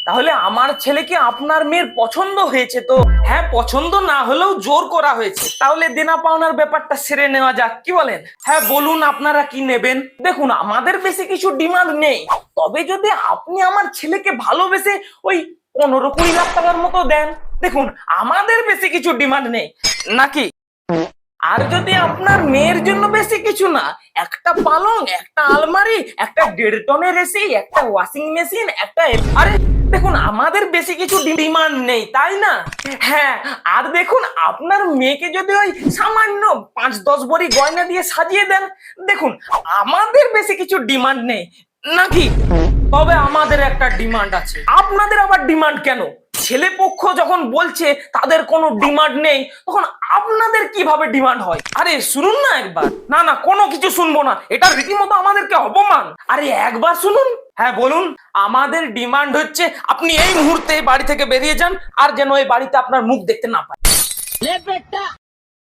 তাহলে আমার ছেলেকে আপনার মেয়ের পছন্দ হয়েছে তো? হ্যাঁ, পছন্দ না হলেও জোর করা হয়েছে। তাহলে দেনা পাওনার ব্যাপারটা সেরে নেওয়া যাক, কি বলেন? হ্যাঁ বলুন, আপনারা কি নেবেন? দেখুন, আমাদের বেশি কিছু ডিমান্ড নেই, তবে যদি আপনি আমার ছেলেকে ভালোবেসে ওই 15-20 লাখ টাকার মতো দেন, দেখুন আমাদের বেশি কিছু ডিমান্ড নেই নাকি। আর যদি আপনার মেয়ের জন্য বেশি কিছু না, একটা পালং, একটা আলমারি, একটা 1.5 টনের এসি, একটা ওয়াশিং মেশিন, আরে দেখুন আমাদের বেশি কিছু ডিমান্ড নেই, তাই না? হ্যাঁ, আর দেখুন আপনার মেয়েকে যদি ওই সামান্য 5-10 ভরি গয়না দিয়ে সাজিয়ে দেন, দেখুন আমাদের বেশি কিছু ডিমান্ড নেই নাকি। তবে আমাদের একটা ডিমান্ড আছে। আপনাদের আবার ডিমান্ড কেন? ছেলে পক্ষ যখন বলছে তাদের কোনো ডিমান্ড নেই, তখন আপনাদের কিভাবে ডিমান্ড হয়? আরে শুনুন না একবার। না না, কোনো কিছু শুনবো না, এটা রীতিমতো আমাদেরকে অপমান। আরে একবার শুনুন। হ্যাঁ বলুন। আমাদের ডিমান্ড হচ্ছে আপনি এই মুহূর্তে বাড়ি থেকে বেরিয়ে যান, আর যেন এই বাড়িতে আপনার মুখ দেখতে না পায়।